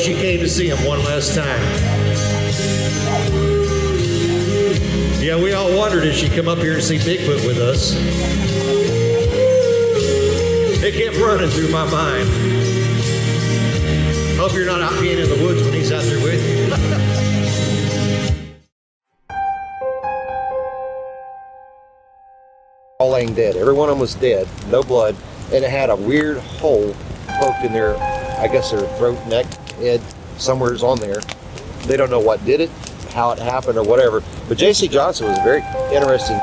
she came to see him one last time. Yeah, we all wondered if she'd come up here and see Bigfoot with us. It kept running through my mind. Hope you're not out being in the woods when he's out there with you. All laying dead. Every one of them was dead, no blood, and it had a weird hole poked in their, I guess their throat, neck, head, somewhere's on there. They don't know what did it, how it happened, or whatever. But J.C. Johnson was very interesting.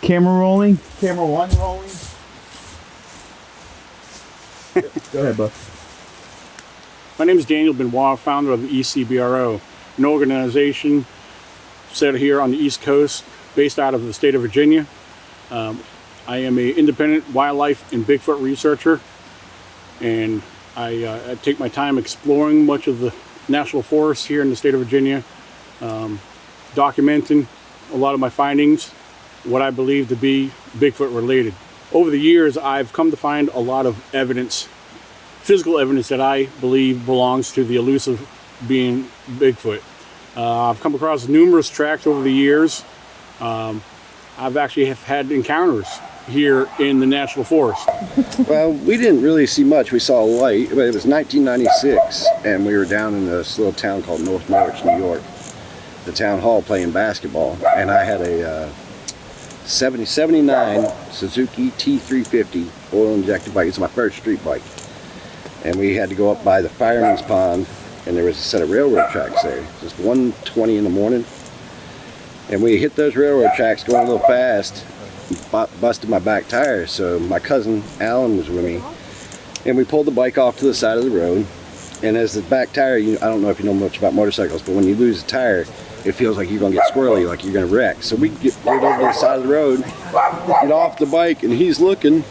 Camera rolling. Camera one rolling. Go ahead, Buck. My name is Daniel Benoit, founder of the ECBRO, an organization set here on the East Coast, based out of the state of Virginia. I am an independent wildlife and Bigfoot researcher, and I take my time exploring much of the national forests here in the state of Virginia, documenting a lot of my findings, what I believe to be Bigfoot related. Over the years, I've come to find a lot of evidence, physical evidence that I believe belongs to the elusive being Bigfoot. I've come across numerous tracks over the years. I've actually have had encounters here in the national forest. Well, we didn't really see much. We saw a light, but it was 1996, and we were down in this little town called North Norwich, New York, the town hall playing basketball, and I had a 79 Suzuki T350 oil injected bike. It's my first street bike. And we had to go up by the fireman's pond, and there was a set of railroad tracks there. Just 1:20 in the morning. And we hit those railroad tracks going a little fast, busted my back tire. So my cousin Alan was with me, and we pulled the bike off to the side of the road. And as the back tire, I don't know if you know much about motorcycles, but when you lose a tire, it feels like you're gonna get squirrely, like you're gonna wreck. So we get right over to the side of the road, get off the bike, and he's looking,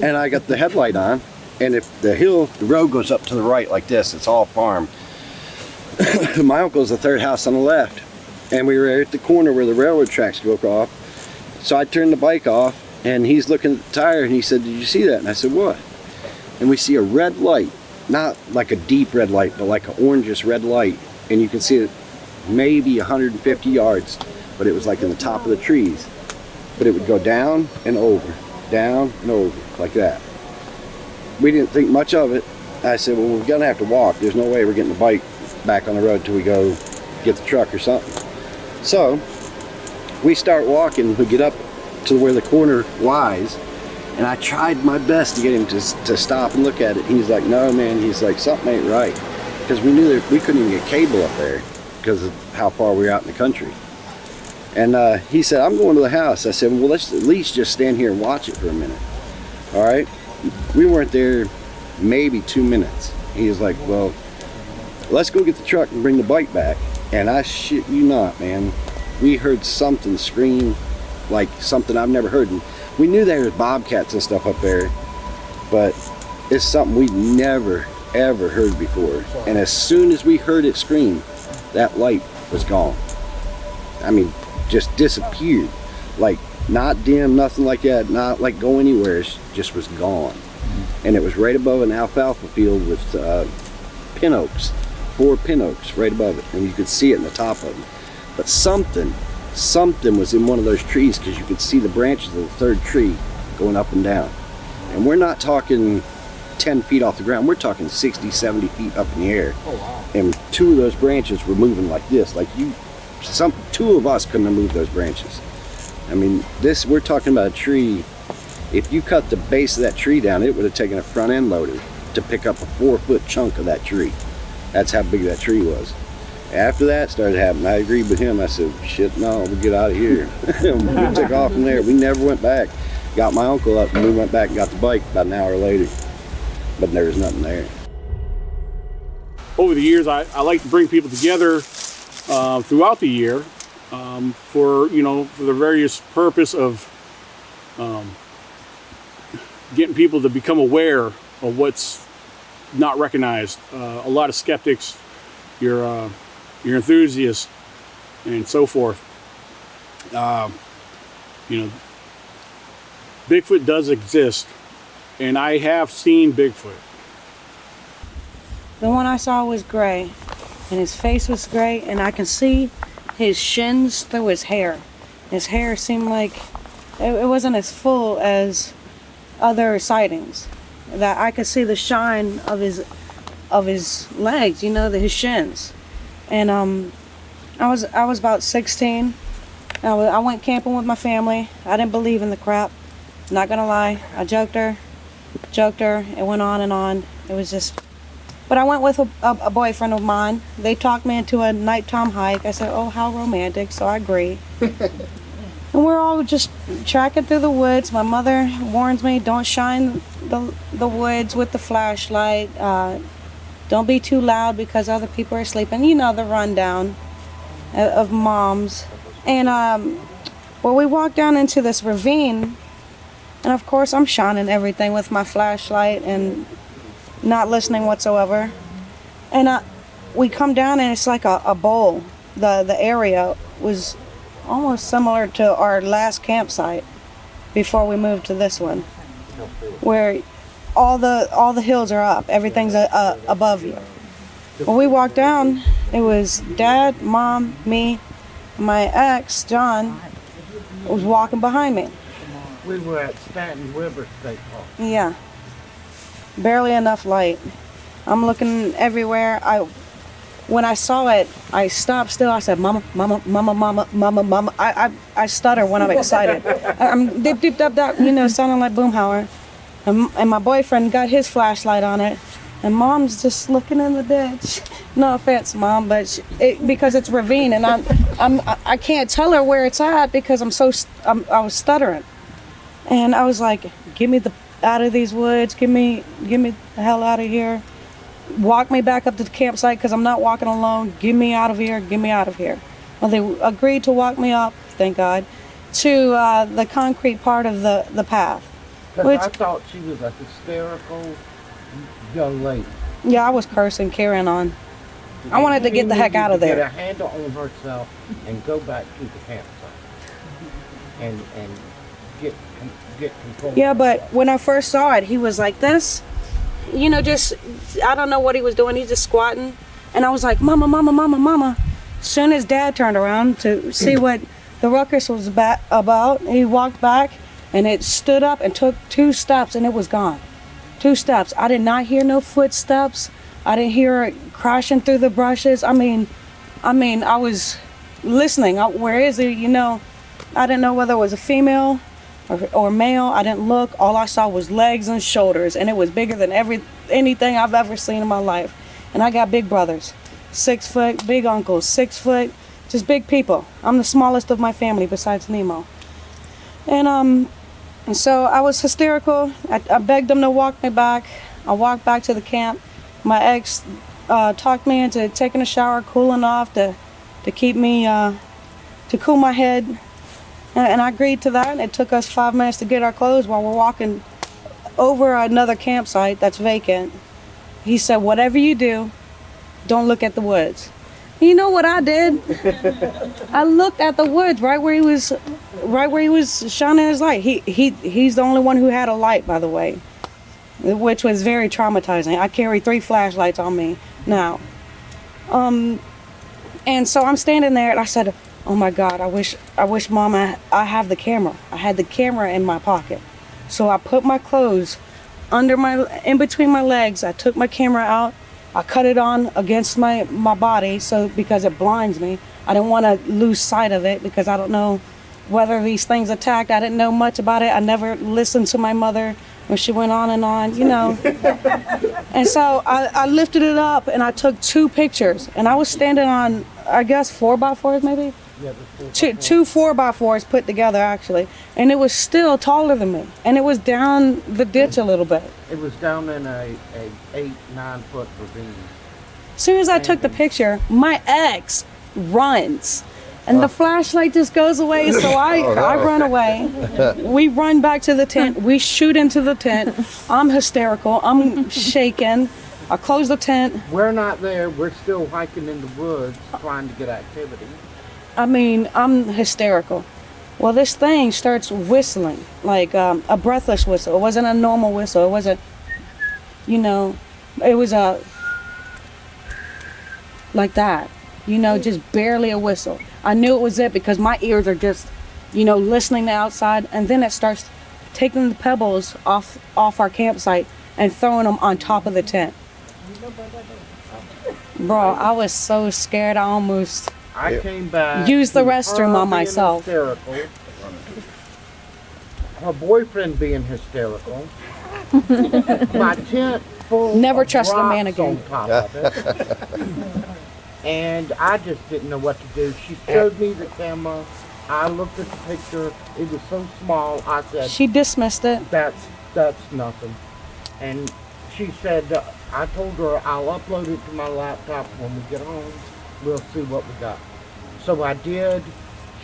and I got the headlight on, and if the road goes up to the right like this, it's all farm. My uncle's the third house on the left, and we were at the corner where the railroad tracks go off. So I turned the bike off, and he's looking at the tire, and he said, "Did you see that?" And I said, "What?" And we see a red light, not like a deep red light, but like an orangish red light, and you can see it maybe 150 yards, but it was like in the top of the trees. But it would go down and over, like that. We didn't think much of it. I said, well, we're gonna have to walk. There's no way we're getting the bike back on the road till we go get the truck or something. So we start walking. We get up to where the corner lies, and I tried my best to get him to stop and look at it. He's like, no, man. He's like, something ain't right, because we knew that we couldn't even get cable up there because of how far we were out in the country. And he said, I'm going to the house. I said, well, let's at least just stand here and watch it for a minute. All right. We weren't there maybe 2 minutes. He was like, well, let's go get the truck and bring the bike back. And I shit you not, man, we heard something scream like something I've never heard. And we knew there was bobcats and stuff up there, but it's something we never ever heard before. And as soon as we heard it scream, that light was gone. I mean, just disappeared. Like, not dim, nothing like that, not like go anywhere. It just was gone. And it was right above an alfalfa field with pin oaks, 4 pin oaks right above it, and you could see it in the top of them. But something was in one of those trees, because you could see the branches of the third tree going up and down. And we're not talking 10 feet off the ground, we're talking 60, 70 feet up in the air. Oh, wow. And 2 of those branches were moving like this, like 2 of us couldn't have moved those branches. I mean, we're talking about a tree. If you cut the base of that tree down, it would have taken a front end loader to pick up a 4-foot chunk of that tree. That's how big that tree was. After that started happening, I agreed with him. I said, shit, no, we'll get out of here. We took off from there. We never went back. Got my uncle up, and we went back and got the bike about an hour later. But there was nothing there. Over the years, I like to bring people together throughout the year for the various purpose of getting people to become aware of what's not recognized. A lot of skeptics, your enthusiasts, and so forth. Bigfoot does exist, and I have seen Bigfoot. The one I saw was gray, and his face was gray, and I can see his shins through his hair. His hair seemed like it wasn't as full as other sightings. That I could see the shine of his legs, his shins. And I was about 16. I went camping with my family. I didn't believe in the crap. Not gonna lie. I joked her. It went on and on. It was just. But I went with a boyfriend of mine. They talked me into a nighttime hike. I said, oh, how romantic. So I agreed. And we're all just tracking through the woods. My mother warns me, don't shine the woods with the flashlight. Don't be too loud because other people are sleeping. The rundown of moms. And we walked down into this ravine. And of course, I'm shining everything with my flashlight and not listening whatsoever. And we come down and it's like a bowl. The area was almost similar to our last campsite before we moved to this one, where all the hills are up, everything's above you. When we walked down, it was Dad, Mom, me, my ex John was walking behind me. We were at Stanton River State Park. Yeah, barely enough light. I'm looking everywhere. when I saw it, I stopped still. I said, "Mama, mama, mama, mama, mama, mama." I stutter when I'm excited. I'm dip, dip, dip, dip, sounding like Boomhauer. And my boyfriend got his flashlight on it, and Mom's just looking in the ditch. No offense, Mom, but because it's ravine, and I can't tell her where it's at because I was stuttering, and I was like, "Get me out of these woods. Get me the hell out of here. Walk me back up to the campsite because I'm not walking alone. Get me out of here. Get me out of here." Well, they agreed to walk me up, thank God, to the concrete part of the path. Because I thought she was a hysterical young lady. Yeah, I was cursing, carrying on. I wanted to get the heck out of there. Get a handle on herself and go back to the campsite and get control. Yeah, but when I first saw it, he was like this, just I don't know what he was doing. He's just squatting, and I was like, "Mama, mama, mama, mama." As soon as Dad turned around to see what the ruckus was about, he walked back, and it stood up and took 2 steps, and it was gone. 2 steps. I did not hear no footsteps. I didn't hear it crashing through the brushes. I mean, I was listening. Where is it? I didn't know whether it was a female or male. I didn't look. All I saw was legs and shoulders, and it was bigger than anything I've ever seen in my life. And I got big brothers, 6 foot, big uncles, 6 foot, just big people. I'm the smallest of my family besides Nemo. And so I was hysterical. I begged them to walk me back. I walked back to the camp. My ex talked me into taking a shower, cooling off to keep me, to cool my head. And I agreed to that. And it took us 5 minutes to get our clothes while we're walking over another campsite that's vacant. He said, "Whatever you do, don't look at the woods." You know what I did? I looked at the woods right where he was shining his light. He's the only one who had a light, by the way, which was very traumatizing. I carry 3 flashlights on me now. And so I'm standing there and I said, "Oh my God, I wish Mama, I have the camera." I had the camera in my pocket. So I put my clothes in between my legs. I took my camera out. I cut it on against my body because it blinds me. I didn't want to lose sight of it because I don't know whether these things attacked. I didn't know much about it. I never listened to my mother when she went on. And so I lifted it up and I took 2 pictures. And I was standing on, I guess, 4x4s maybe? Yeah, Two 4x4s put together actually. And it was still taller than me. And it was down the ditch a little bit. It was down in a 8-9 foot ravine. As soon as I took the picture, my ex runs. And the flashlight just goes away, so I run away. We run back to the tent. We shoot into the tent. I'm hysterical. I'm shaking. I close the tent. We're not there. We're still hiking in the woods trying to get activity. I'm hysterical. Well, this thing starts whistling, like a breathless whistle. It wasn't a normal whistle. It wasn't, it was like that. Just barely a whistle. I knew it was it because my ears are just, listening to outside. And then it starts taking the pebbles off our campsite and throwing them on top of the tent. Bro, I was so scared I came back. Used the to restroom her on being myself. Hysterical. Her boyfriend being hysterical. My tent full Never of trust a man rocks again. on top of it. And I just didn't know what to do. She showed me the camera. I looked at the picture. It was so small. I said, She dismissed it. that's nothing. And she said, I told her I'll upload it to my laptop when we get home. We'll see what we got. So I did.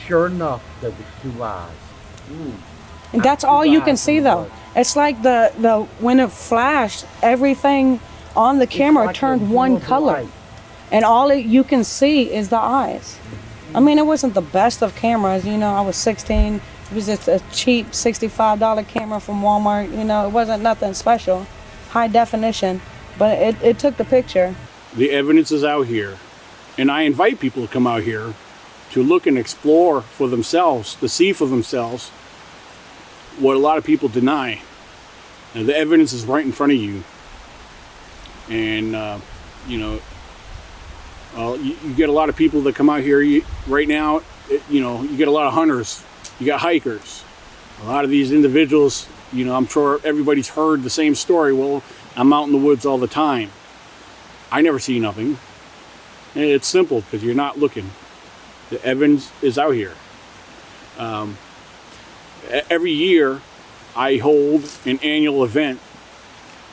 Sure enough, there was 2 eyes. And that's all you can see though. It's like the when it flashed, everything on the camera like turned a one blue of color. light. And all you can see is the eyes. It wasn't the best of cameras, I was 16. It was just a cheap $65 camera from Walmart, it wasn't nothing special. High definition, but it took the picture. The evidence is out here. And I invite people to come out here to look and explore for themselves, to see for themselves what a lot of people deny. And the evidence is right in front of you. And, You get a lot of people that come out here right now. You get a lot of hunters. You got hikers. A lot of these individuals, I'm sure everybody's heard the same story. Well, I'm out in the woods all the time. I never see nothing. And it's simple because you're not looking. The evidence is out here. Every year, I hold an annual event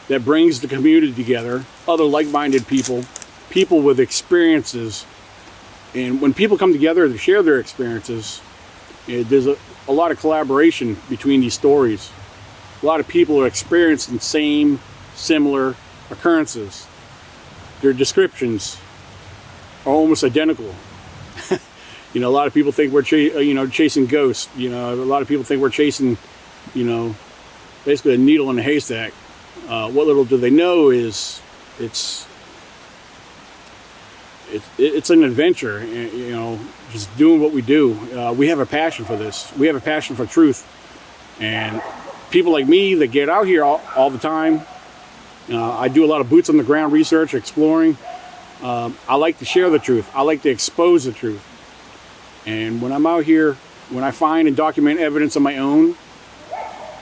that brings the community together, other like-minded people, people with experiences. And when people come together to share their experiences, there's a lot of collaboration between these stories. A lot of people are experiencing same, similar occurrences. Their descriptions are almost identical. A lot of people think we're chasing ghosts. A lot of people think we're chasing, basically a needle in a haystack. What little do they know is it's an adventure, just doing what we do. We have a passion for this. We have a passion for truth. And people like me that get out here all the time, I do a lot of boots on the ground research, exploring. I like to share the truth. I like to expose the truth. And when I'm out here, when I find and document evidence on my own,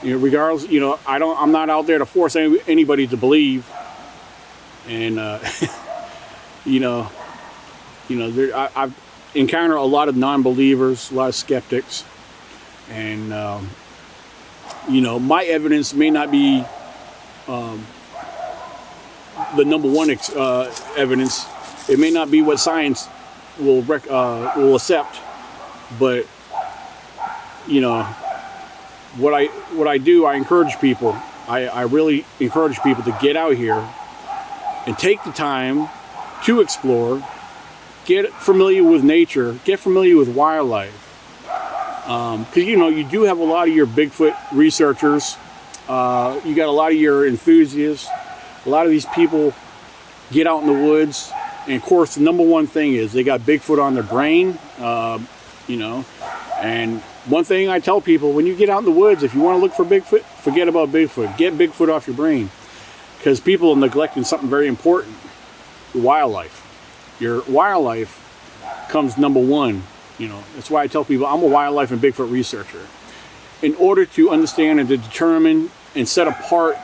regardless, I'm not out there to force anybody to believe. And I've encountered a lot of non-believers, a lot of skeptics, and my evidence may not be the number one evidence. It may not be what science will accept, but what I do, I encourage people. I really encourage people to get out here and take the time to explore, get familiar with nature, get familiar with wildlife. Because you do have a lot of your Bigfoot researchers, you got a lot of your enthusiasts, a lot of these people get out in the woods, and of course the number one thing is they got Bigfoot on their brain, and one thing I tell people, when you get out in the woods, if you want to look for Bigfoot, forget about Bigfoot. Get Bigfoot off your brain, because people are neglecting something very important: wildlife. Your wildlife comes number one. That's why I tell people I'm a wildlife and Bigfoot researcher. In order to understand and to determine and set apart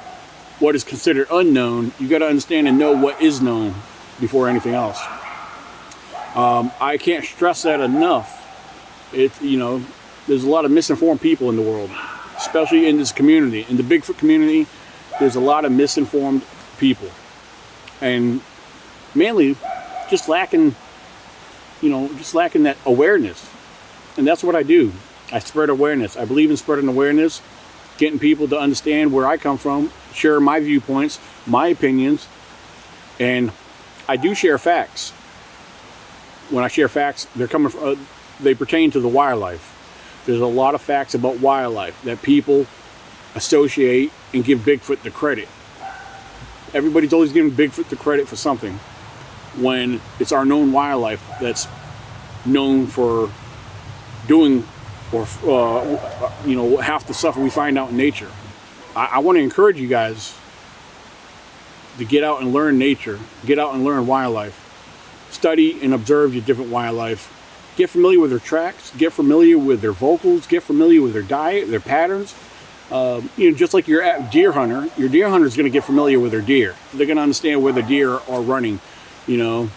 what is considered unknown, you got to understand and know what is known before anything else. I can't stress that enough. There's a lot of misinformed people in the world, especially in this community. In the Bigfoot community, there's a lot of misinformed people, and mainly just lacking that awareness. And that's what I do. I spread awareness. I believe in spreading awareness, getting people to understand where I come from, share my viewpoints, my opinions, and I do share facts. When I share facts, they pertain to the wildlife. There's a lot of facts about wildlife that people associate and give Bigfoot the credit. Everybody's always giving Bigfoot the credit for something, when it's our known wildlife that's known for doing half the stuff we find out in nature. I want to encourage you guys to get out and learn nature, get out and learn wildlife, study and observe your different wildlife, get familiar with their tracks, get familiar with their vocals, get familiar with their diet, their patterns. Just like your deer hunter is going to get familiar with their deer. They're going to understand where the deer are running. And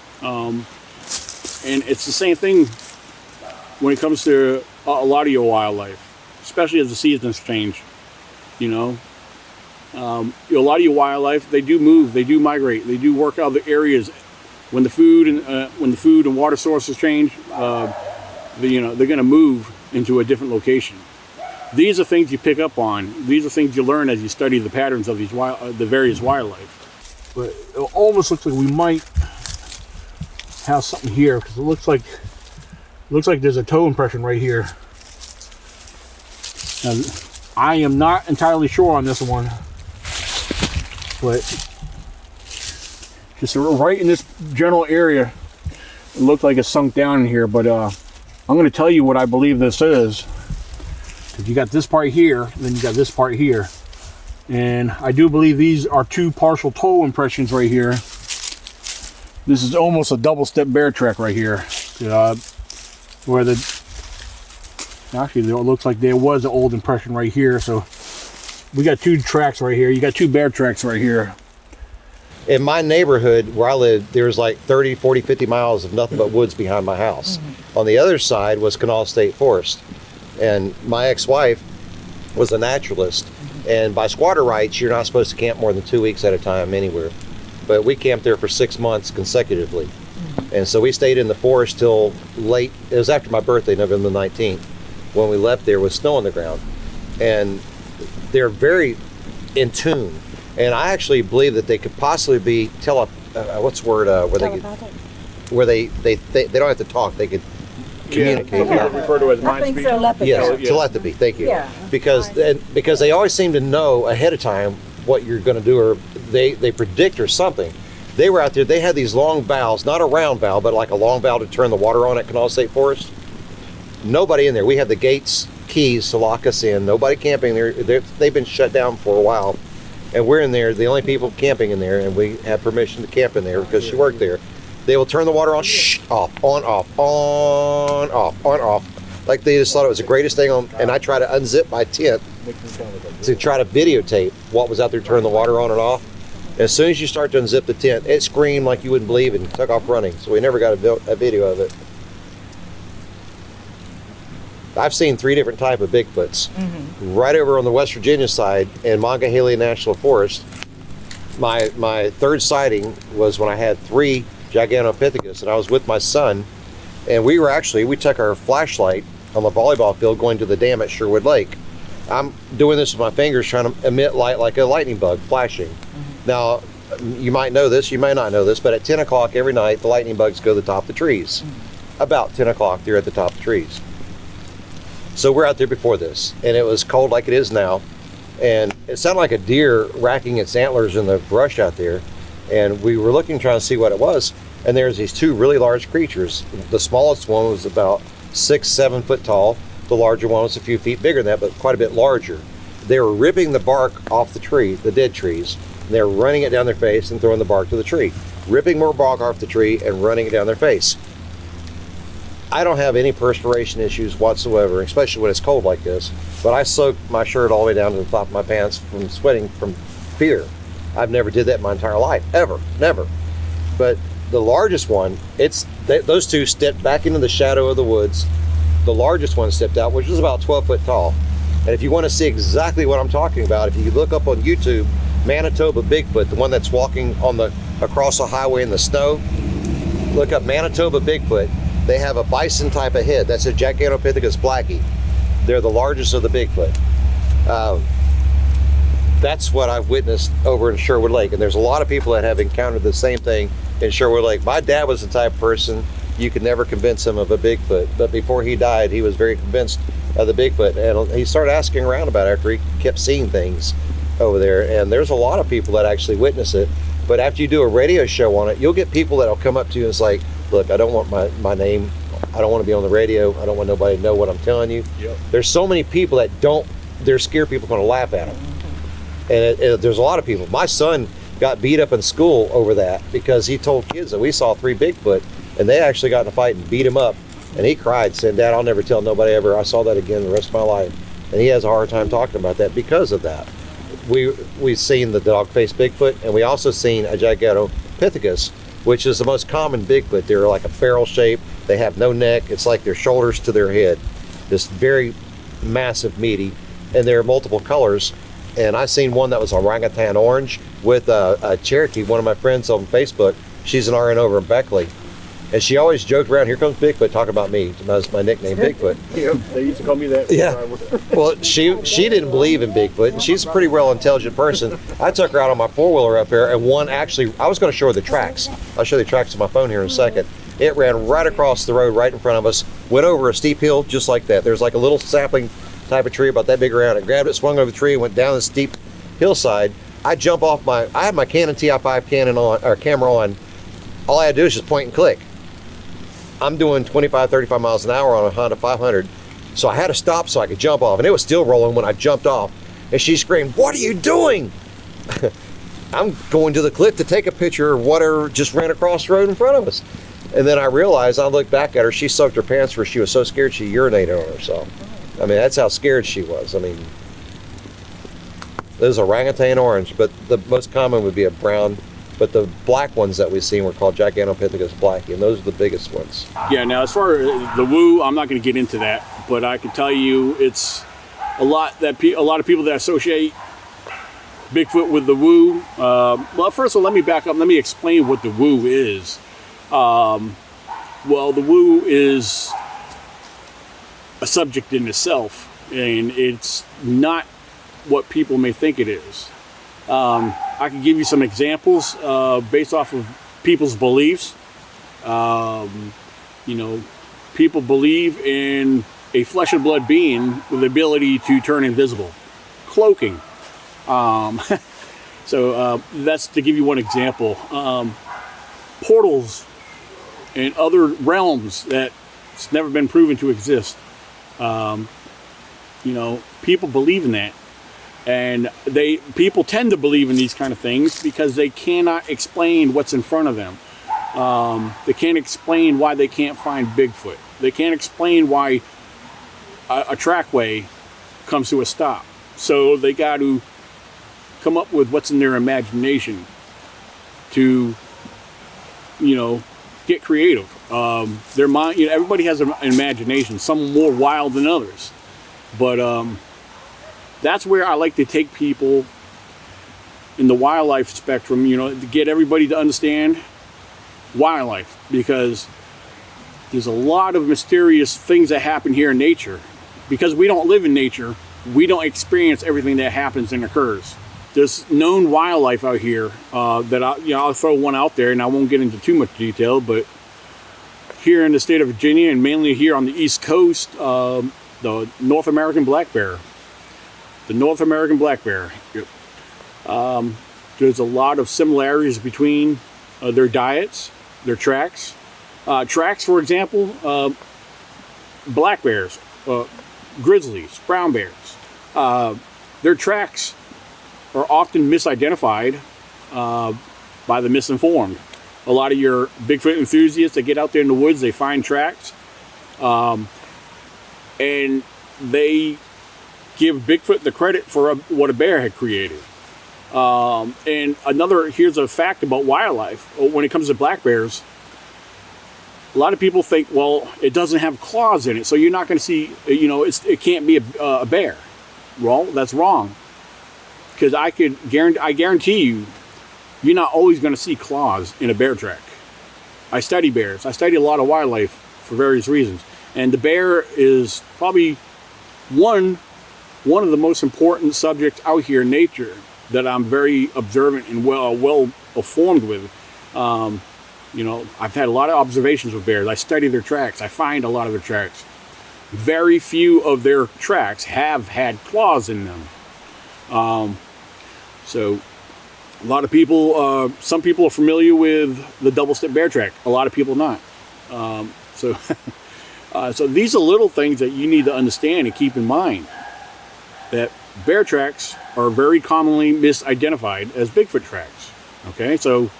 it's the same thing when it comes to a lot of your wildlife, especially as the seasons change. A lot of your wildlife, they do move, they do migrate, they do work out the areas. When the food and water sources change, they're going to move into a different location. These are things you pick up on. These are things you learn as you study the patterns of the various wildlife. But it almost looks like we might have something here, because it looks like there's a toe impression right here. And I am not entirely sure on this one, but just right in this general area, it looked like it's sunk down in here. But I'm going to tell you what I believe this is. Because you got this part here, and then you got this part here. And I do believe these are two partial toe impressions right here. This is almost a double step bear track right here. Where actually it looks like there was an old impression right here. So we got 2 tracks right here. You got 2 bear tracks right here. In my neighborhood where I lived, there was like 30, 40, 50 miles of nothing but woods behind my house. On the other side was Kanawha State Forest. And my ex-wife was a naturalist. And by squatter rights, you're not supposed to camp more than 2 weeks at a time anywhere. But we camped there for 6 months consecutively. And so we stayed in the forest till late. It was after my birthday, November 19th, when we left there with snow on the ground. And they're very in tune. And I actually believe that they could possibly be where they don't have to talk, they could communicate. Yeah, refer to as mind speak. Telepathy. Yes, Yeah. telepathy. Thank you. Yeah. Because they always seem to know ahead of time what you're going to do, or they predict or something. They were out there. They had these long valves, not a round valve, but like a long valve to turn the water on at Kanawha State Forest. Nobody in there. We had the gates keys to lock us in. Nobody camping there. They've been shut down for a while, and we're in there, the only people camping in there, and we have permission to camp in there because she worked there. They will turn the water on, off, on, off, on, off, on, off. Like they just thought it was the greatest thing on. And I try to unzip my tent to try to videotape what was out there turning the water on and off. As soon as you start to unzip the tent, it screamed like you wouldn't believe and took off running. So we never got a video of it. I've seen 3 different types of Bigfoots. Right over on the West Virginia side in Monongahela National Forest, my 3rd sighting was when I had 3 Gigantopithecus, and I was with my son, and we took our flashlight on the volleyball field going to the dam at Sherwood Lake. I'm doing this with my fingers trying to emit light like a lightning bug flashing. Now, you might know this, you may not know this, but at 10 o'clock every night, the lightning bugs go to the top of the trees. About 10 o'clock, they're at the top of the trees. So we're out there before this, and it was cold like it is now, and it sounded like a deer racking its antlers in the brush out there, and we were looking, trying to see what it was, and there's these 2 really large creatures. The smallest one was about 6-7 foot tall. The larger one was a few feet bigger than that, but quite a bit larger. They were ripping the bark off the tree, the dead trees, and they were running it down their face and throwing the bark to the tree, ripping more bark off the tree and running it down their face. I don't have any perspiration issues whatsoever, especially when it's cold like this, but I soaked my shirt all the way down to the top of my pants from sweating from fear. I've never did that in my entire life, ever, never. But the largest one, those 2 stepped back into the shadow of the woods. The largest one stepped out, which was about 12 foot tall. And if you want to see exactly what I'm talking about, if you look up on YouTube, Manitoba Bigfoot, the one that's walking across the highway in the snow, look up Manitoba Bigfoot. They have a bison type of head. That's a Gigantopithecus blackie. They're the largest of the Bigfoot. That's what I've witnessed over in Sherwood Lake. And there's a lot of people that have encountered the same thing in Sherwood Lake. My dad was the type of person you could never convince him of a Bigfoot. But before he died, he was very convinced of the Bigfoot. And he started asking around about it after he kept seeing things over there. And there's a lot of people that actually witness it. But after you do a radio show on it, you'll get people that'll come up to you and it's like, look, I don't want my name. I don't want to be on the radio. I don't want nobody to know what I'm telling you. Yep. There's so many people that they're scared people are going to laugh at them. And there's a lot of people. My son got beat up in school over that because he told kids that we saw 3 Bigfoot, and they actually got in a fight and beat him up. And he cried, saying, Dad, I'll never tell nobody ever I saw that again the rest of my life. And he has a hard time talking about that because of that. We've seen the dog-faced Bigfoot, and we also seen a Gigantopithecus, which is the most common Bigfoot. They're like a barrel shape. They have no neck. It's like their shoulders to their head. This very massive, meaty, and there are multiple colors. And I seen one that was orangutan orange with a Cherokee. One of my friends on Facebook, she's an RN over in Beckley, and she always joked around, here comes Bigfoot, talking about me. That's my nickname, Bigfoot. Yeah, they used to call me that. Yeah. Well, she didn't believe in Bigfoot, and she's a pretty well intelligent person. I took her out on my 4-wheeler up there, and I was going to show her the tracks. I'll show you the tracks on my phone here in a second. It ran right across the road right in front of us, went over a steep hill just like that. There's like a little sapling type of tree about that big around. It grabbed it, swung over the tree, and went down the steep hillside. I jump off I had my Canon TI5 camera on. All I had to do is just point and click. I'm doing 25, 35 miles an hour on a Honda 500. So I had to stop so I could jump off, and it was still rolling when I jumped off. And she screamed, "What are you doing?" I'm going to the cliff to take a picture of whatever just ran across the road in front of us. And then I realized, I looked back at her, she soaked her pants where she was so scared she urinated on herself. I mean, that's how scared she was. I mean, there's orangutan orange, but the most common would be a brown. But the black ones that we've seen were called Gigantopithecus blacki, and those are the biggest ones. Yeah, now as far as the woo, I'm not going to get into that, but I can tell you it's a lot of people that associate Bigfoot with the woo. Well, first of all, let me back up. Let me explain what the woo is. Well, the woo is a subject in itself, and it's not what people may think it is. I can give you some examples based off of people's beliefs. You know, people believe in a flesh and blood being with the ability to turn invisible, cloaking. So that's to give you one example. Portals and other realms that's never been proven to exist. You know, people believe in that. And people tend to believe in these kind of things because they cannot explain what's in front of them. They can't explain why they can't find Bigfoot. They can't explain why a trackway comes to a stop. So they got to come up with what's in their imagination to, you know, get creative. Their mind, you know, everybody has an imagination, some more wild than others. But that's where I like to take people in the wildlife spectrum, you know, to get everybody to understand wildlife, because there's a lot of mysterious things that happen here in nature. Because we don't live in nature, we don't experience everything that happens and occurs. There's known wildlife out here that I'll throw one out there, and I won't get into too much detail, but here in the state of Virginia, and mainly here on the East Coast, the North American black bear. The North American black bear. Yep. There's a lot of similarities between their diets, their tracks. Tracks, for example, black bears, grizzlies, brown bears. Their tracks are often misidentified by the misinformed. A lot of your Bigfoot enthusiasts that get out there in the woods, they find tracks, and they give Bigfoot the credit for what a bear had created. And here's a fact about wildlife. When it comes to black bears, a lot of people think, well, it doesn't have claws in it, so you're not going to see, you know, it can't be a bear. Well, that's wrong. Because I guarantee you, you're not always going to see claws in a bear track. I study bears. I study a lot of wildlife for various reasons. And the bear is probably one of the most important subjects out here in nature that I'm very observant and well informed with. You know, I've had a lot of observations with bears. I study their tracks. I find a lot of their tracks. Very few of their tracks have had claws in them. So a lot of people, some people are familiar with the double-step bear track. A lot of people not. So these are little things that you need to understand and keep in mind. That bear tracks are very commonly misidentified as Bigfoot tracks. Okay, so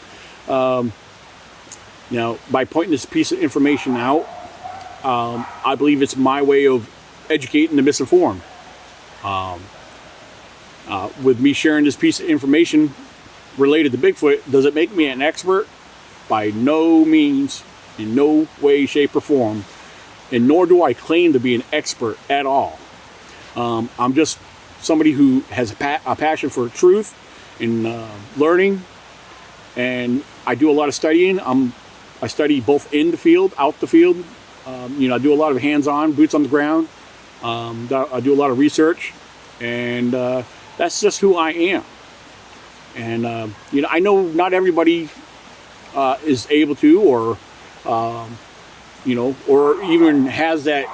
now by pointing this piece of information out, I believe it's my way of educating the misinformed. With me sharing this piece of information related to Bigfoot, does it make me an expert? By no means, in no way, shape, or form, and nor do I claim to be an expert at all. I'm just somebody who has a passion for truth and learning, and I do a lot of studying. I study both in the field, out the field. You know, I do a lot of hands-on, boots on the ground. I do a lot of research, and that's just who I am. And you know, I know not everybody is able to, or you know, or even has that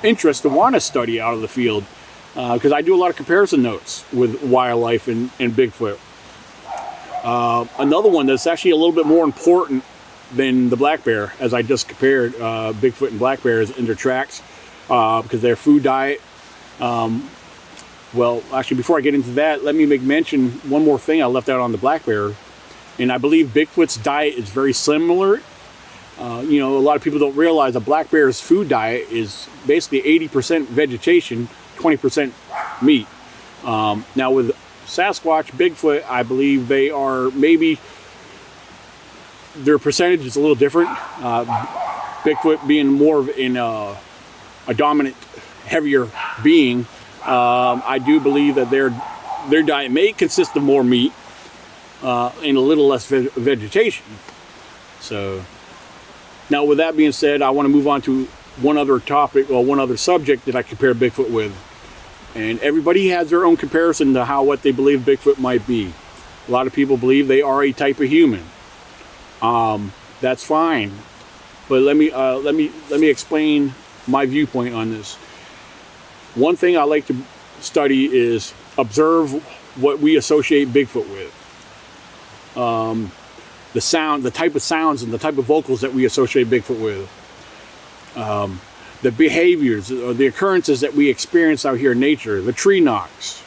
interest to want to study out of the field, because I do a lot of comparison notes with wildlife and Bigfoot. Another one that's actually a little bit more important than the black bear, as I just compared Bigfoot and black bears in their tracks, because their food diet. Well, actually, before I get into that, let me make mention one more thing I left out on the black bear. And I believe Bigfoot's diet is very similar. You know, a lot of people don't realize a black bear's food diet is basically 80% vegetation, 20% meat. Now with Sasquatch, Bigfoot, I believe they are maybe, their percentage is a little different. Bigfoot being more of a dominant, heavier being, I do believe that their diet may consist of more meat and a little less vegetation. So now with that being said, I want to move on to one other topic, or one other subject that I compare Bigfoot with. And everybody has their own comparison to what they believe Bigfoot might be. A lot of people believe they are a type of human. That's fine, but let me explain my viewpoint on this. One thing I like to study is observe what we associate Bigfoot with. The sound, the type of sounds and the type of vocals that we associate Bigfoot with. The behaviors or the occurrences that we experience out here in nature. The tree knocks.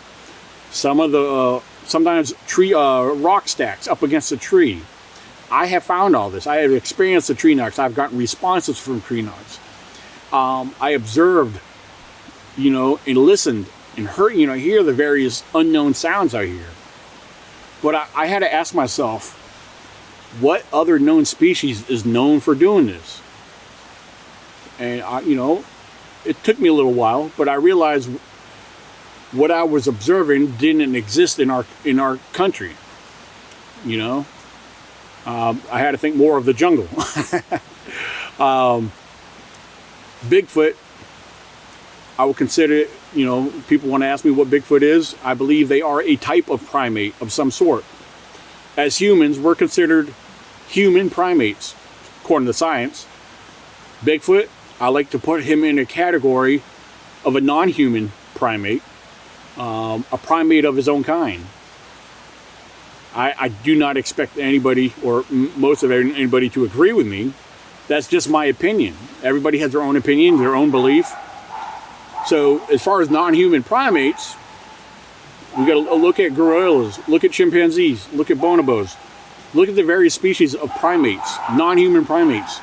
Some of the, sometimes tree rock stacks up against a tree. I have found all this. I have experienced the tree knocks. I've gotten responses from tree knocks. I observed, you know, and listened and heard, you know, hear the various unknown sounds out here. But I had to ask myself, what other known species is known for doing this? And you know, it took me a little while, but I realized what I was observing didn't exist in our country. You know, I had to think more of the jungle. Bigfoot, I would consider, you know, people want to ask me what Bigfoot is. I believe they are a type of primate of some sort. As humans, we're considered human primates, according to science. Bigfoot, I like to put him in a category of a non-human primate, a primate of his own kind. I do not expect anybody, or most of anybody, to agree with me. That's just my opinion. Everybody has their own opinion, their own belief. So as far as non-human primates, we got to look at gorillas, look at chimpanzees, look at bonobos, look at the various species of primates, non-human primates.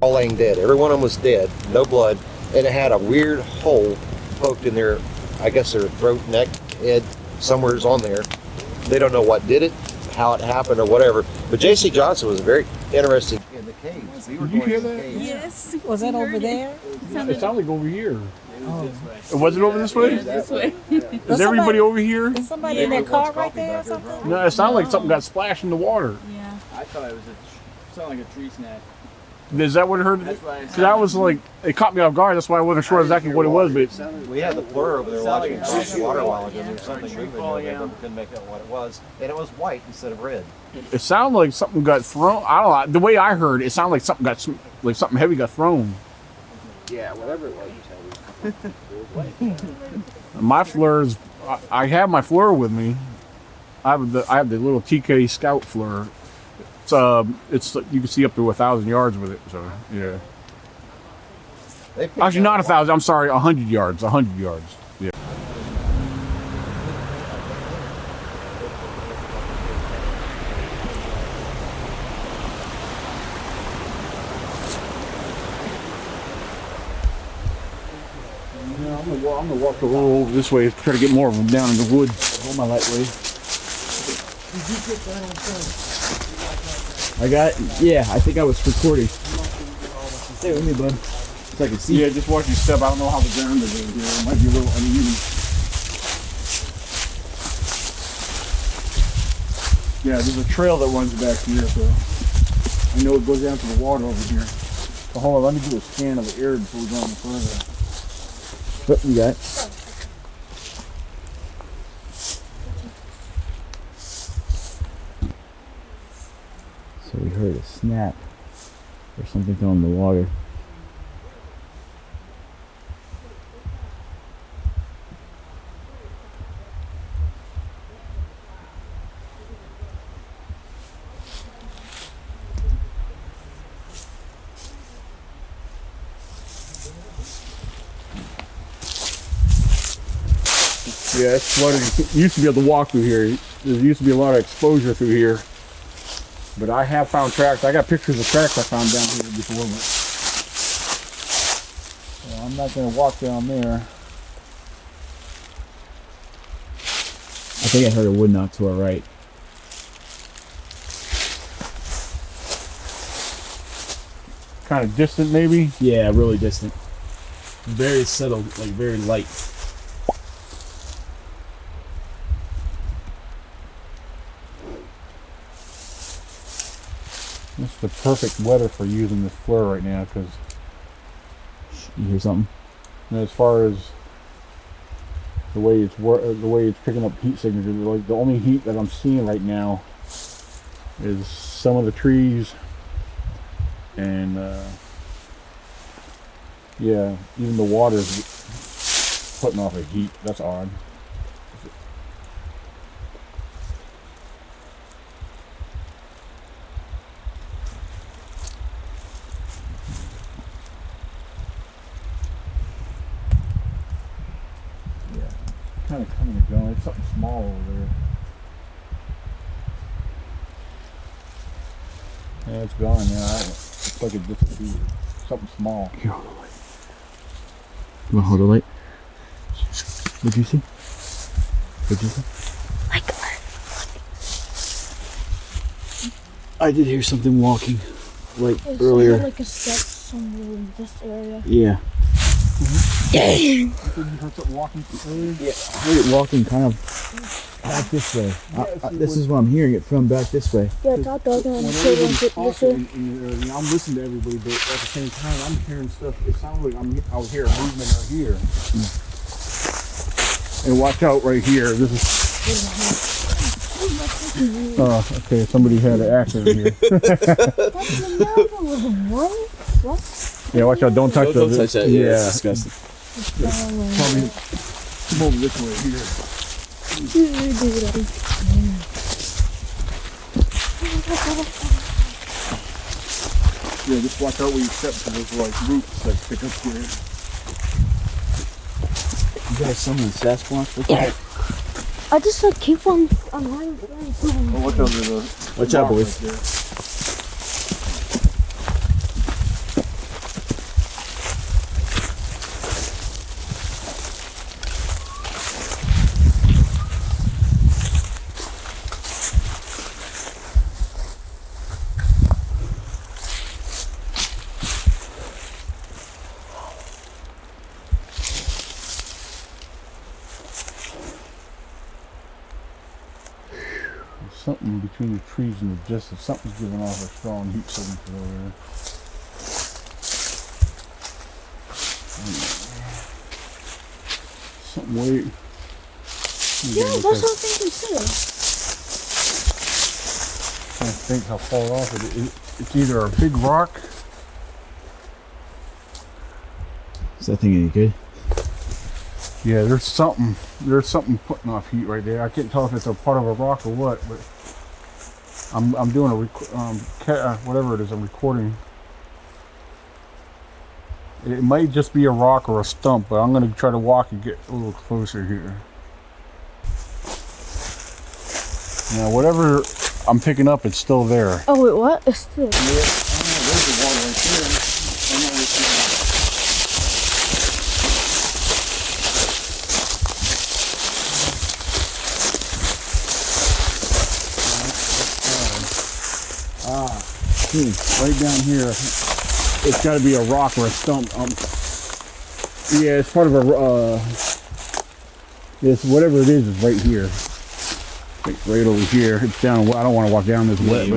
All laying dead. Every one of them was dead, no blood, and it had a weird hole poked in their, I guess their throat, neck, head, somewhere's on there. They don't know what did it, how it happened, or whatever. But J.C. Johnson was very interested in the caves. Did you hear that? Yes. Was that over there? It sounded like over here. Oh. Was it over this way? This way. Is everybody over here? Is somebody in that car right there or something? No, it sounded like something got splashed in the water. Yeah. I thought it was sounded like a tree snap. Is that what it heard? That's what I Because I was like, it caught me off guard. That's why I wasn't sure exactly what it was. But We had the FLIR over there watching it across the water a while ago. There was something Tree moving falling there, but out. we couldn't make out what it was. And it was white instead of red. it sounded like something got thrown. I don't know. The way I heard it, it sounded like something like something heavy got thrown. Yeah, whatever it was, you tell me. My FLIR's, I have my FLIR with me. I have the little TK Scout FLIR. It's you can see up to 1,000 yards with it. So yeah. Actually, not 1,000. I'm sorry, 100 yards. 100 yards. Yeah. I'm gonna walk a little over this way, try to get more of them down in the woods. Hold my light way. I got, yeah, I think I was recording. Stay with me, bud. So I can see. Yeah, just watch your step. I don't know how the ground is over here. It might be a little uneven. Yeah, there's a trail that runs back here, so I know it goes down to the water over here. So hold on, let me do a scan of the air before we go any further. What we got? heard a snap or something on the water. Yeah, it's flooded. You used to be able to walk through here. There used to be a lot of exposure through here. But I have found tracks. I got pictures of tracks I found down here before. But I'm not going to walk down there. I think I heard a wood knock to our right. Kind of distant, maybe. Yeah, really distant. Very subtle, like very light. It's the perfect weather for using this flare right now, because You hear something? as far as the way it's picking up heat signatures, like the only heat that I'm seeing right now is some of the trees, and yeah, even the water's putting off a heat. That's odd. Kind of coming and going. It's something small over there. Yeah, it's gone now. It's like it disappeared. Something small. Here, hold the light. You want to hold the light? What'd you see? What'd you see? I did hear something walking, like It earlier. sounded like a step somewhere in this area. Yeah. You heard something walking earlier? Yeah, I heard it walking kind of back this way. This is what I'm hearing it from, back this way. Yeah, it's out there. When everybody's talking I'm listening to everybody, but at the same time, I'm hearing stuff. It sounds like I was hearing movement right here. And watch out right here. This is. Oh, okay. Somebody had an accident here. That's another one. What? Yeah, watch out. Don't touch Don't those. touch that. Yeah, it's disgusting. Probably come over this way here. Yeah, just watch out where you step to those like roots that stick up here. You guys some of the Sasquatch? What's that? I just like keep on running. Oh, watch out there. Watch out, boys. Right there. Something between the trees and the distance. Something's giving off a strong heat signature over there. Something way. Yeah, that's what I'm thinking too. I can't think how far off it is. It's either a big rock. Is that thing any good? Yeah, there's something putting off heat right there. I can't tell if it's a part of a rock or what, but I'm doing a whatever it is, I'm recording. It might just be a rock or a stump, but I'm gonna try to walk and get a little closer here. Now, whatever I'm picking up, it's still there. Oh wait, what? It's this. There's the water right there. Right down here, it's got to be a rock or a stump. Yeah, it's part of a. It's whatever it is right here. Like right over here. It's down. I don't want to walk down this wet,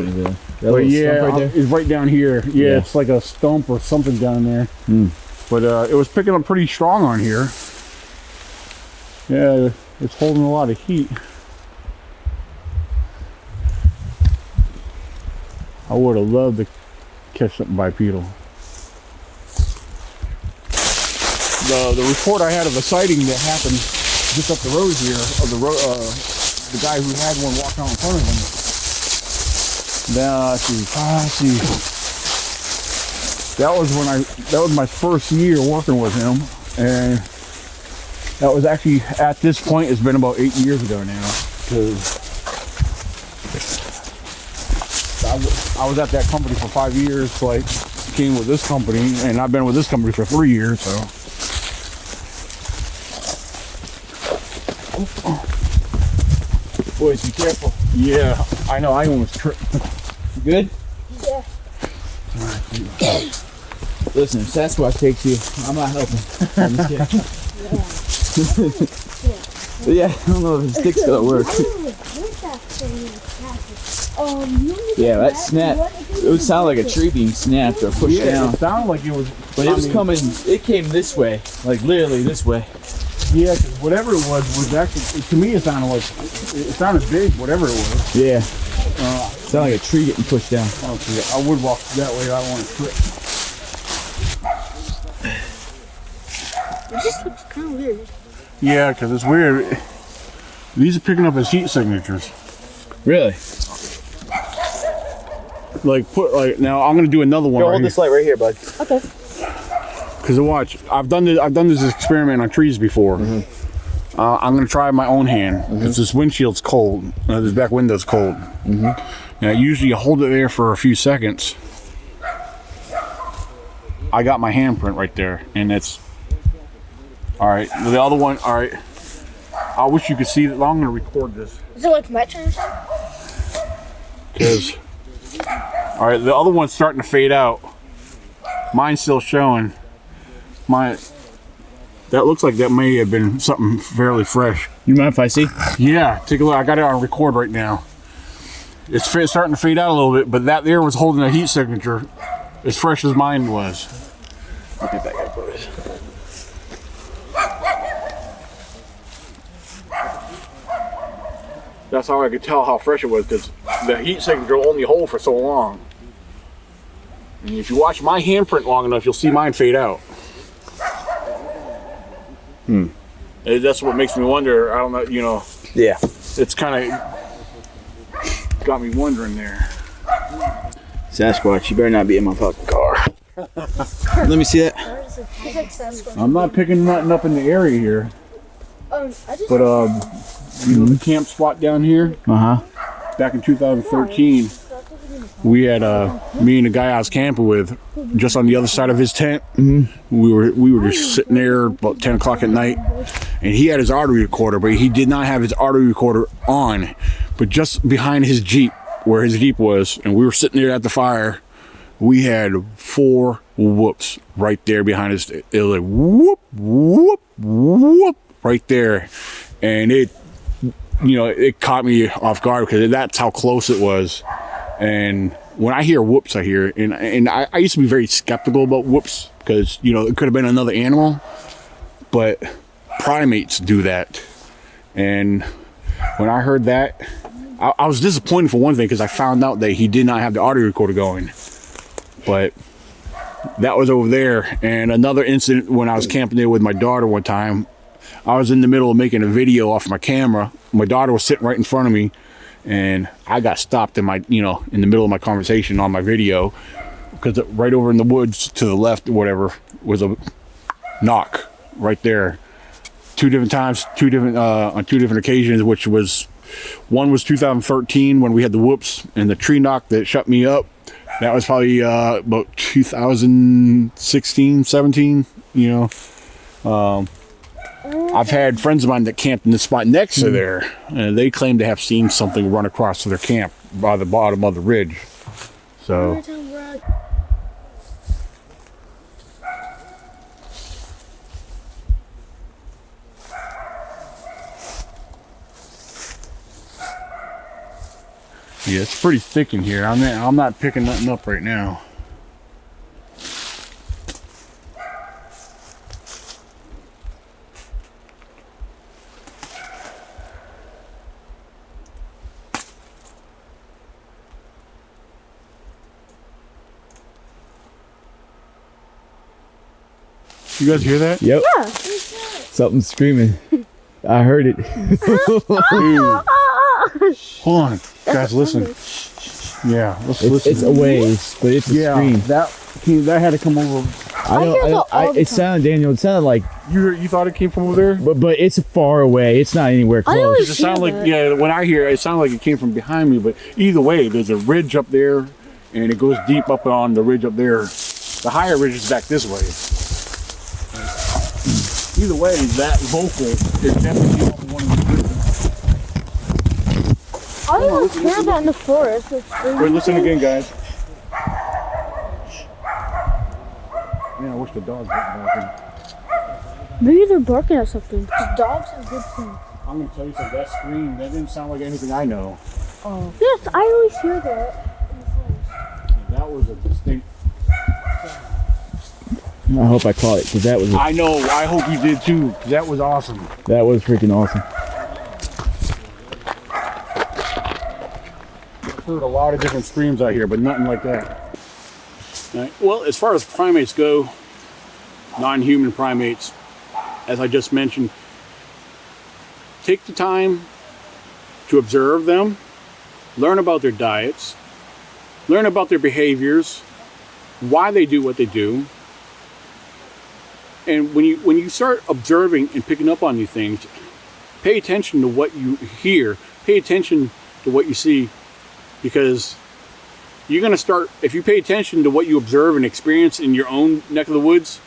but yeah, right there? it's right down here. Yeah, Yeah. it's like a stump or something down there. Mm. But it was picking up pretty strong on here. Yeah, it's holding a lot of heat. I would have loved to catch something bipedal. The report I had of a sighting that happened just up the road here of the guy who had one walk out in front of him. Now let's see. That was my first year working with him, and that was actually at this point. It's been about 8 years ago now, because I was at that company for 5 years. So I came with this company, and I've been with this company for 3 years. So. Boys, be careful. Yeah, I know. I almost tripped. You good? Yeah. Listen, if Sasquatch takes you, I'm not helping. I'm just kidding. Yeah, I don't know if the stick's gonna work. Yeah, that snap. It would sound like a tree being snapped or pushed down. It sounded like it was. But it was coming, it came this way. Like literally this way. Yeah, 'cause whatever it was actually, to me it sounded big, whatever it was. Yeah. Sounded like a tree getting pushed down. Okay, I would walk that way, I don't want to trip. It just looks kind of weird. Yeah, because it's weird. These are picking up as heat signatures. Really? Now I'm gonna do another one. Hold this light right here, bud. Okay. Because watch, I've done this experiment on trees before. Mm-hmm. I'm gonna try my own hand because this windshield's cold. This back window's cold. Mm-hmm. Now usually you hold it there for a few seconds. I got my handprint right there, and it's all right. The other one, all right. I wish you could see that. I'm gonna record this Is it like metal or something? because all right, the other one's starting to fade out. Mine's still showing. That looks like that may have been something fairly fresh. You mind if I see? Yeah, take a look. I got it on record right now. It's starting to fade out a little bit, but that there was holding a heat signature as fresh as mine was. I'll get back up, boys. That's how I could tell how fresh it was, because the heat signature will only hold for so long. And if you watch my handprint long enough, you'll see mine fade out. That's what makes me wonder. I don't know, you know. Yeah. It's kind of got me wondering there. Sasquatch, you better not be in my fucking car. Let me see that. It's like Sasquatch. I'm not picking nothing up in the area here, I just but you know the camp spot down here. Back in 2013, we had me and the guy I was camping with just on the other side of his tent. We were just sitting there about 10 o'clock at night, and he had his artery recorder, but he did not have his artery recorder on, but just behind his Jeep, where his Jeep was, and we were sitting there at the fire. We had 4 whoops right there behind us. It was like whoop, whoop, whoop right there, and it caught me off guard because that's how close it was. And when I hear whoops, I hear, and I used to be very skeptical about whoops because, you know, it could have been another animal, but primates do that. And when I heard that, I was disappointed for one thing because I found out that he did not have the audio recorder going. But that was over there. And another incident when I was camping there with my daughter one time, I was in the middle of making a video off my camera. My daughter was sitting right in front of me, and I got stopped in the middle of my conversation on my video because right over in the woods to the left or whatever was a knock right there. 2 different times, on 2 different occasions, which was, one was 2013 when we had the whoops and the tree knock that shut me up. That was probably about 2016, 17, you know. I've had friends of mine that camped in the spot next to there, and they claim to have seen something run across their camp by the bottom of the ridge. So, yeah, it's pretty thick in here. I'm not picking nothing up right now. You guys hear that? Yep. Yeah. Something's screaming. I heard it. Dude. Hold on, guys, listen. Yeah, listen. It's a ways, but it's a scream. That had to come over. I hear that all the it time. sounded, Daniel, it sounded like, You thought it came from over there? but it's far away. It's not anywhere I close. always It sounded like, that. yeah, when I hear it, it sounded like it came from behind me, but either way, there's a ridge up there, and it goes deep up on the ridge up there. The higher ridge is back this way. Either way, that vocal is definitely one of the I always hear that in the forest. It's Wait, listen again, guys. Man, I wish the dogs weren't barking. Maybe they're barking at something. Because dogs have good sense. I'm gonna tell you something. That scream, that didn't sound like anything I know. Oh. Yes, I always hear that. That was a distinct. I hope I caught it, because that was I know. I hope you did too. 'Cause that was awesome. freaking awesome. I've heard a lot of different screams out here, but nothing like that. Right. Well, as far as primates go, non-human primates, as I just mentioned, take the time to observe them, learn about their diets, learn about their behaviors, why they do what they do. And when you start observing and picking up on these things, pay attention to what you hear, pay attention to what you see, because you're going to start, if you pay attention to what you observe and experience in your own neck of the woods,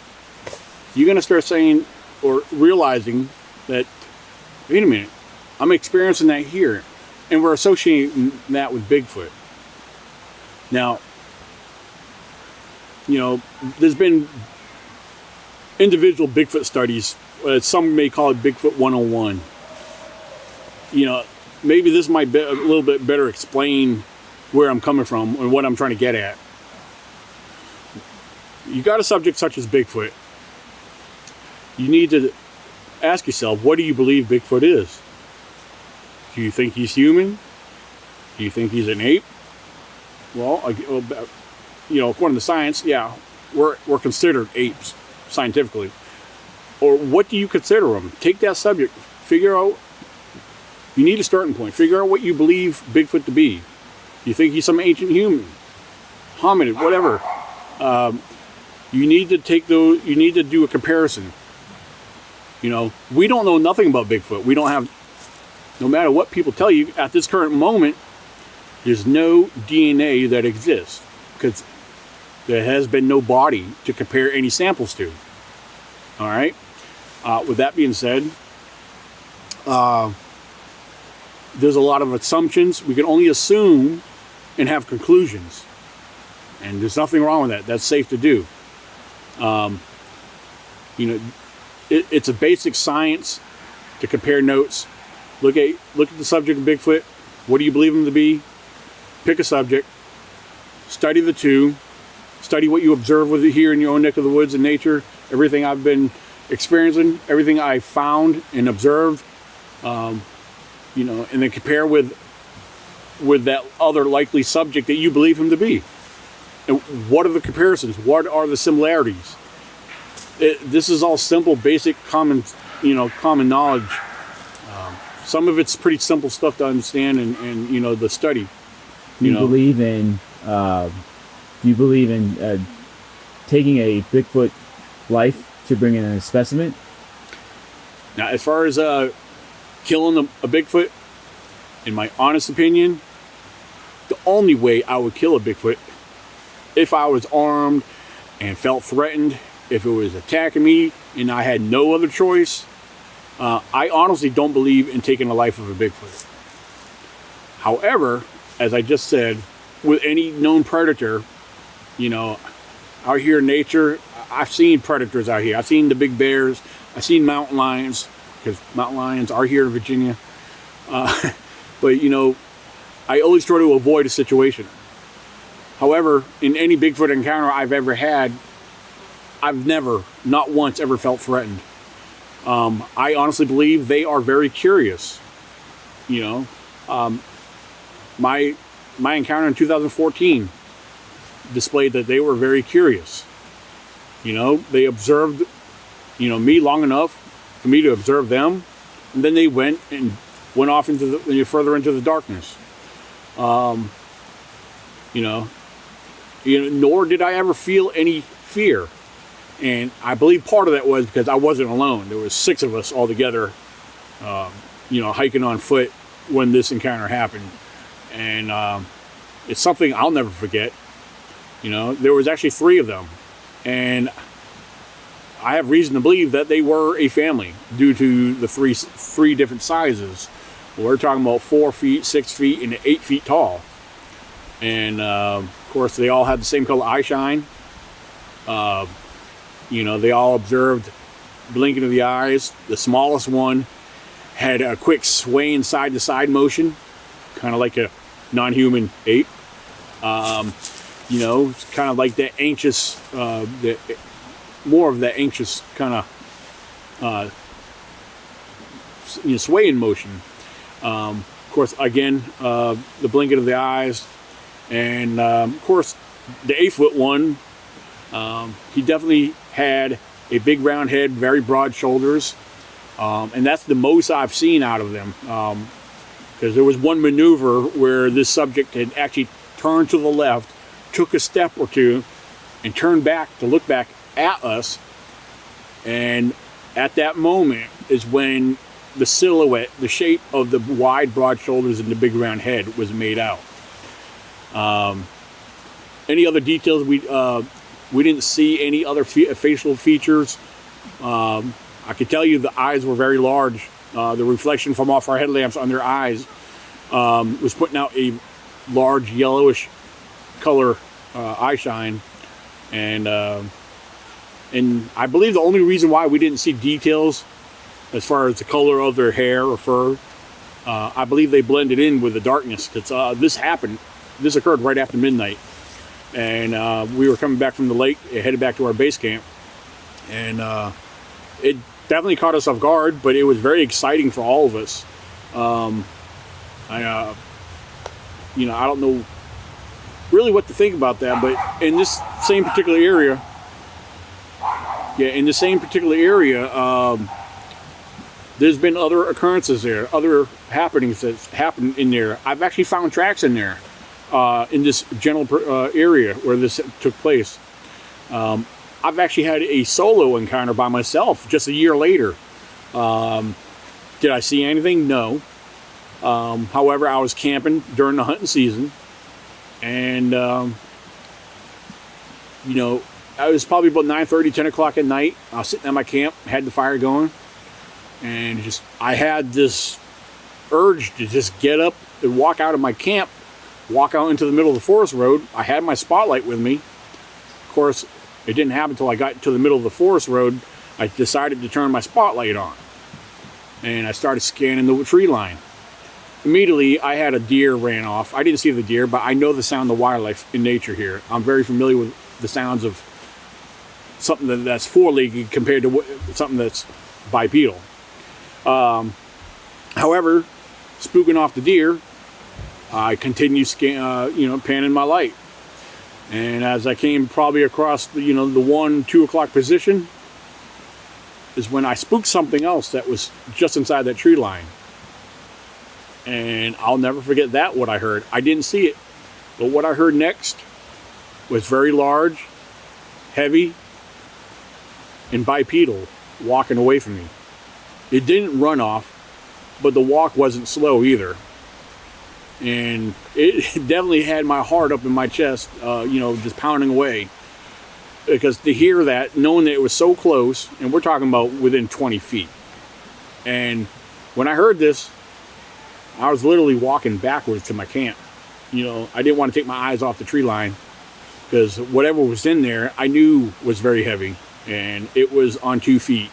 you're going to start saying or realizing that, wait a minute, I'm experiencing that here. And we're associating that with Bigfoot. Now, you know, there's been individual Bigfoot studies. Some may call it Bigfoot 101. You know, maybe this might be a little bit better explain where I'm coming from and what I'm trying to get at. You got a subject such as Bigfoot. You need to ask yourself, what do you believe Bigfoot is? Do you think he's human? Do you think he's an ape? Well, you know, according to science, yeah, we're considered apes scientifically. Or what do you consider them? Take that subject, figure out. You need a starting point. Figure out what you believe Bigfoot to be. You think he's some ancient human, hominid, whatever. You need to take those. You need to do a comparison. You know, we don't know nothing about Bigfoot. We don't have. No matter what people tell you at this current moment, there's no DNA that exists because there has been no body to compare any samples to. All right. With that being said, there's a lot of assumptions. We can only assume and have conclusions. And there's nothing wrong with that. That's safe to do. You know, it's a basic science to compare notes. Look at the subject of Bigfoot. What do you believe him to be? Pick a subject. Study the two. Study what you observe with it here in your own neck of the woods in nature. Everything I've been experiencing, everything I found and observed. You know, and then compare with that other likely subject that you believe him to be. And what are the comparisons? What are the similarities? This is all simple, basic, common knowledge. Some of it's pretty simple stuff to understand and you know, the study. Do you believe in taking a Bigfoot life to bring in a specimen? Now, as far as killing a Bigfoot, in my honest opinion, the only way I would kill a Bigfoot, if I was armed and felt threatened, if it was attacking me and I had no other choice, I honestly don't believe in taking the life of a Bigfoot. However, as I just said, with any known predator, you know, out here in nature, I've seen predators out here. I've seen the big bears. I've seen mountain lions, because mountain lions are here in Virginia. But, you know, I always try to avoid a situation. However, in any Bigfoot encounter I've ever had, I've never, not once, ever felt threatened. I honestly believe they are very curious. You know, my encounter in 2014 displayed that they were very curious. You know, they observed me long enough for me to observe them, and then they went off into further into the darkness. Nor did I ever feel any fear. And I believe part of that was because I wasn't alone. There was 6 of us all together, hiking on foot when this encounter happened. And it's something I'll never forget. There was actually 3 of them. And I have reason to believe that they were a family due to the three different sizes. We're talking about 4 feet, 6 feet, and 8 feet tall. And of course, they all had the same color eye shine. They all observed blinking of the eyes. The smallest one had a quick swaying side-to-side motion, kind of like a non-human ape. It's kind of like that anxious, more of that anxious kind of swaying motion. Of course, again, the blinking of the eyes, and of course, the 8-foot one. He definitely had a big round head, very broad shoulders, and that's the most I've seen out of them. Because there was one maneuver where this subject had actually turned to the left, took a step or two, and turned back to look back at us. And at that moment is when the silhouette, the shape of the wide, broad shoulders and the big round head was made out. Any other details? We didn't see any other facial features. I could tell you the eyes were very large. The reflection from off our headlamps on their eyes was putting out a large yellowish color eye shine. And I believe the only reason why we didn't see details as far as the color of their hair or fur, I believe they blended in with the darkness. Because this occurred right after midnight. And we were coming back from the lake, headed back to our base camp. And it definitely caught us off guard, but it was very exciting for all of us. I don't know really what to think about that, but in this same particular area, there's been other occurrences there, other happenings that's happened in there. I've actually found tracks in there, in this general area where this took place. I've actually had a solo encounter by myself just a year later. Did I see anything? No. However, I was camping during the hunting season, and I was probably about 9:30, 10 o'clock at night. I was sitting at my camp, had the fire going, and I had this urge to just get up and walk out of my camp, walk out into the middle of the forest road. I had my spotlight with me. Of course, it didn't happen until I got to the middle of the forest road. I decided to turn my spotlight on, and I started scanning the tree line. Immediately, I had a deer ran off. I didn't see the deer, but I know the sound of wildlife in nature here. I'm very familiar with the sounds of something that's four-legged compared to something that's bipedal. However, spooking off the deer, I continued panning my light. And as I came probably across the 1, 2 o'clock position is when I spooked something else that was just inside that tree line. And I'll never forget what I heard. I didn't see it, but what I heard next was very large, heavy, and bipedal walking away from me. It didn't run off, but the walk wasn't slow either. And it definitely had my heart up in my chest, just pounding away. Because to hear that, knowing that it was so close, and we're talking about within 20 feet. And when I heard this, I was literally walking backwards to my camp. I didn't want to take my eyes off the tree line, because whatever was in there, I knew was very heavy, and it was on 2 feet.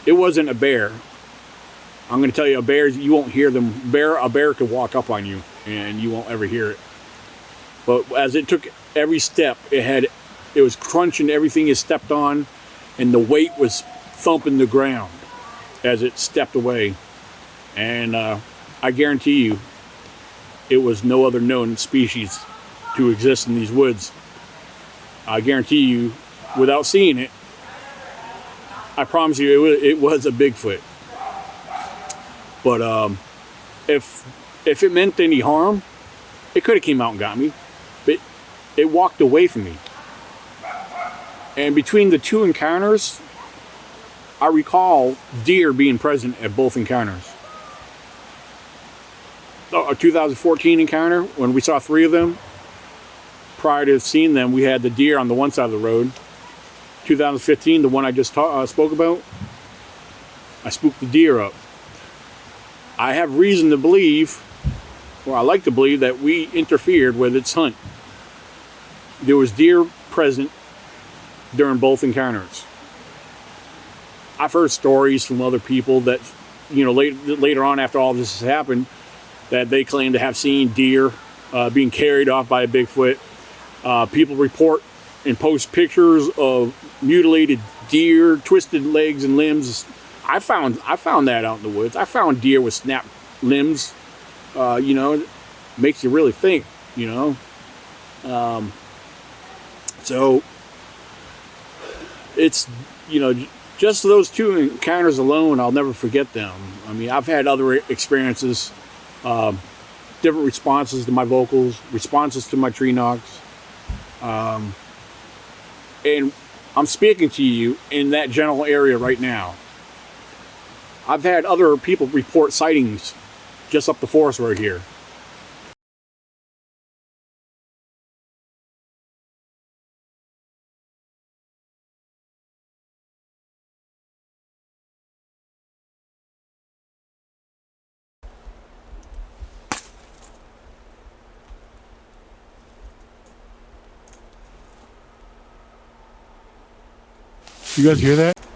It wasn't a bear. I'm going to tell you, a bear, you won't hear them. A bear could walk up on you, and you won't ever hear it. But as it took every step, it was crunching everything it stepped on, and the weight was thumping the ground as it stepped away. And I guarantee you, it was no other known species to exist in these woods. I guarantee you, without seeing it, I promise you, it was a Bigfoot. But if it meant any harm, it could have came out and got me. But it walked away from me. And between the two encounters, I recall deer being present at both encounters. A 2014 encounter, when we saw 3 of them, prior to seeing them, we had the deer on the one side of the road. 2015, the one I just spoke about, I spooked the deer up. I have reason to believe, or I like to believe, that we interfered with its hunt. There was deer present during both encounters. I've heard stories from other people that, you know, later on after all this has happened, that they claim to have seen deer being carried off by a Bigfoot. People report and post pictures of mutilated deer, twisted legs and limbs. I found that out in the woods. I found deer with snapped limbs. You know, it makes you really think, you know. So it's, you know, just those 2 encounters alone, I'll never forget them. I mean, I've had other experiences, different responses to my vocals, responses to my tree knocks. And I'm speaking to you in that general area right now. I've had other people report sightings just up the forest road here. You guys hear that?